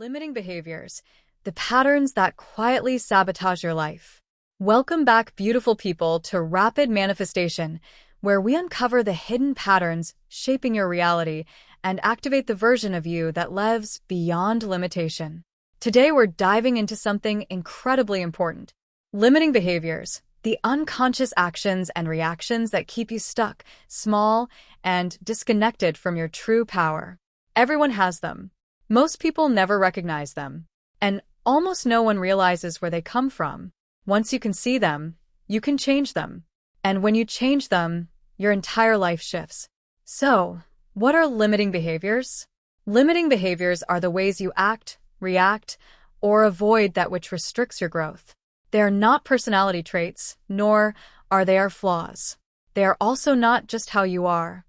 Limiting behaviors, the patterns that quietly sabotage your life. Welcome back, beautiful people, to Rapid Manifestation, where we uncover the hidden patterns shaping your reality and activate the version of you that lives beyond limitation. Today, we're diving into something incredibly important. Limiting behaviors, the unconscious actions and reactions that keep you stuck, small, and disconnected from your true power. Everyone has them. Most people never recognize them, and almost no one realizes where they come from. Once you can see them, you can change them. And when you change them, your entire life shifts. So, what are limiting behaviors? Limiting behaviors are the ways you act, react, or avoid that which restricts your growth. They are not personality traits, nor are they our flaws. They are also not just how you are.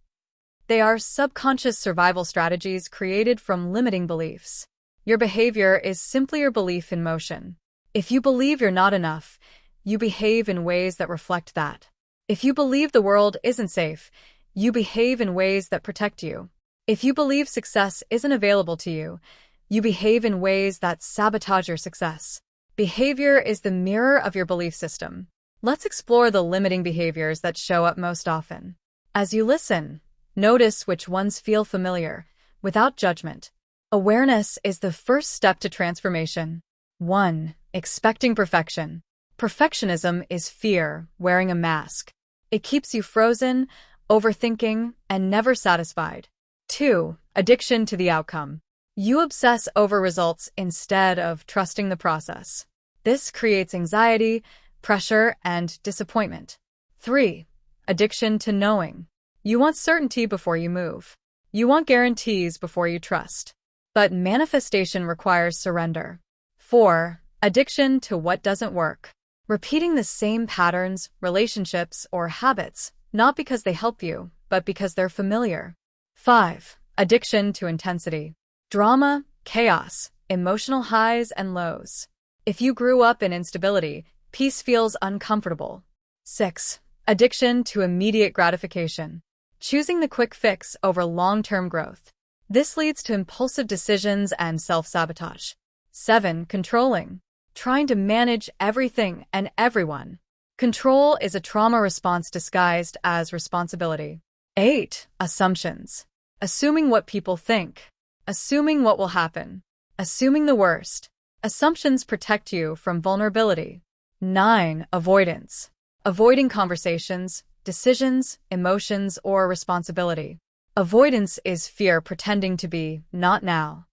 They are subconscious survival strategies created from limiting beliefs. Your behavior is simply your belief in motion. If you believe you're not enough, you behave in ways that reflect that. If you believe the world isn't safe, you behave in ways that protect you. If you believe success isn't available to you, you behave in ways that sabotage your success. Behavior is the mirror of your belief system. Let's explore the limiting behaviors that show up most often. As you listen, notice which ones feel familiar, without judgment. Awareness is the first step to transformation. 1. Expecting perfection. Perfectionism is fear wearing a mask. It keeps you frozen, overthinking, and never satisfied. 2. Addiction to the outcome. You obsess over results instead of trusting the process. This creates anxiety, pressure, and disappointment. 3. Addiction to knowing. You want certainty before you move. You want guarantees before you trust. But manifestation requires surrender. 4. Addiction to what doesn't work. Repeating the same patterns, relationships, or habits, not because they help you, but because they're familiar. 5. Addiction to intensity. Drama, chaos, emotional highs and lows. If you grew up in instability, peace feels uncomfortable. 6. Addiction to immediate gratification. Choosing the quick fix over long-term growth. This leads to impulsive decisions and self-sabotage. 7. Controlling. Trying to manage everything and everyone. Control is a trauma response disguised as responsibility. 8. Assumptions. Assuming what people think. Assuming what will happen. Assuming the worst. Assumptions protect you from vulnerability. 9. Avoidance. Avoiding conversations, decisions, emotions, or responsibility. Avoidance is fear pretending to be not now.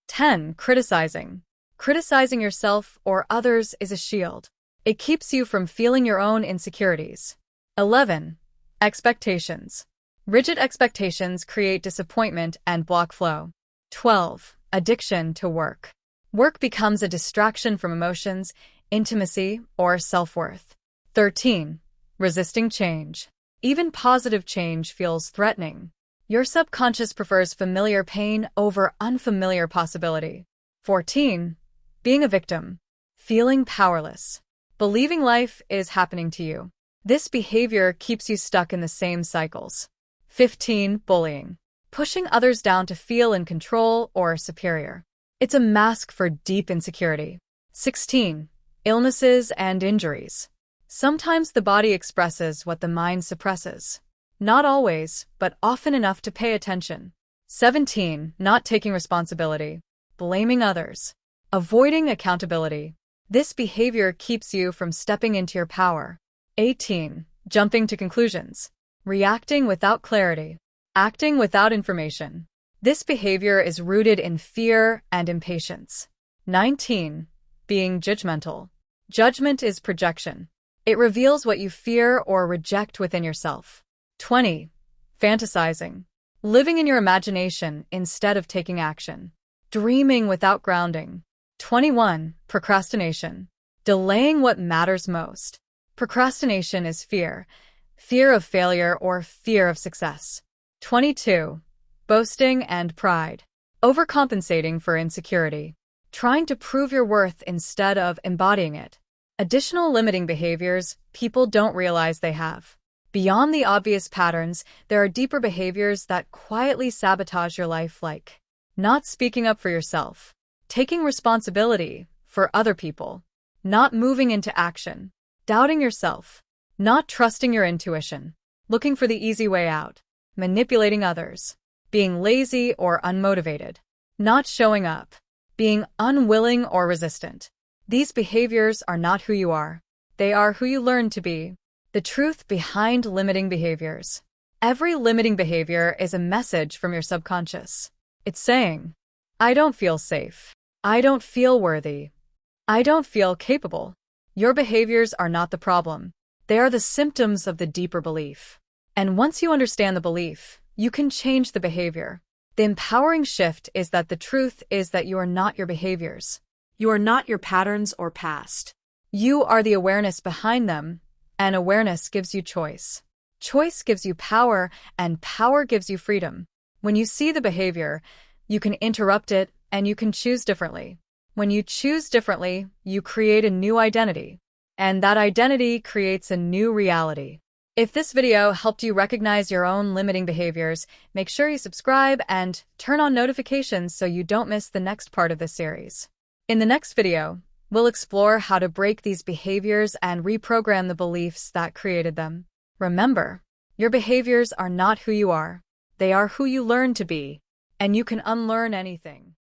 10. Criticizing. Criticizing yourself or others is a shield. It keeps you from feeling your own insecurities. 11. Expectations. Rigid expectations create disappointment and block flow. 12. Addiction to work. Work becomes a distraction from emotions, intimacy, or self-worth. 13. Resisting change. Even positive change feels threatening. Your subconscious prefers familiar pain over unfamiliar possibility. 14. Being a victim. Feeling powerless. Believing life is happening to you. This behavior keeps you stuck in the same cycles. 15. Bullying. Pushing others down to feel in control or superior. It's a mask for deep insecurity. 16. Illnesses and injuries. Sometimes the body expresses what the mind suppresses. Not always, but often enough to pay attention. 17. Not taking responsibility. Blaming others. Avoiding accountability. This behavior keeps you from stepping into your power. 18. Jumping to conclusions. Reacting without clarity. Acting without information. This behavior is rooted in fear and impatience. 19. Being judgmental. Judgment is projection. It reveals what you fear or reject within yourself. 20. Fantasizing. Living in your imagination instead of taking action. Dreaming without grounding. 21. Procrastination. Delaying what matters most. Procrastination is fear. Fear of failure or fear of success. 22. Boasting and pride. Overcompensating for insecurity. Trying to prove your worth instead of embodying it. Additional limiting behaviors people don't realize they have. Beyond the obvious patterns, there are deeper behaviors that quietly sabotage your life, like not speaking up for yourself. taking responsibility for other people, not moving into action, doubting yourself, not trusting your intuition, looking for the easy way out, manipulating others, being lazy or unmotivated, not showing up, being unwilling or resistant. These behaviors are not who you are. They are who you learn to be. The truth behind limiting behaviors. Every limiting behavior is a message from your subconscious. It's saying, I don't feel safe. I don't feel worthy. I don't feel capable. Your behaviors are not the problem. They are the symptoms of the deeper belief. And once you understand the belief, you can change the behavior. The empowering shift is that the truth is that you are not your behaviors. You are not your patterns or past. You are the awareness behind them, and awareness gives you choice. Choice gives you power, and power gives you freedom. When you see the behavior, you can interrupt it, and you can choose differently. When you choose differently, you create a new identity, and that identity creates a new reality. If this video helped you recognize your own limiting behaviors, make sure you subscribe and turn on notifications so you don't miss the next part of this series. In the next video, we'll explore how to break these behaviors and reprogram the beliefs that created them. Remember, your behaviors are not who you are. They are who you learn to be, and you can unlearn anything.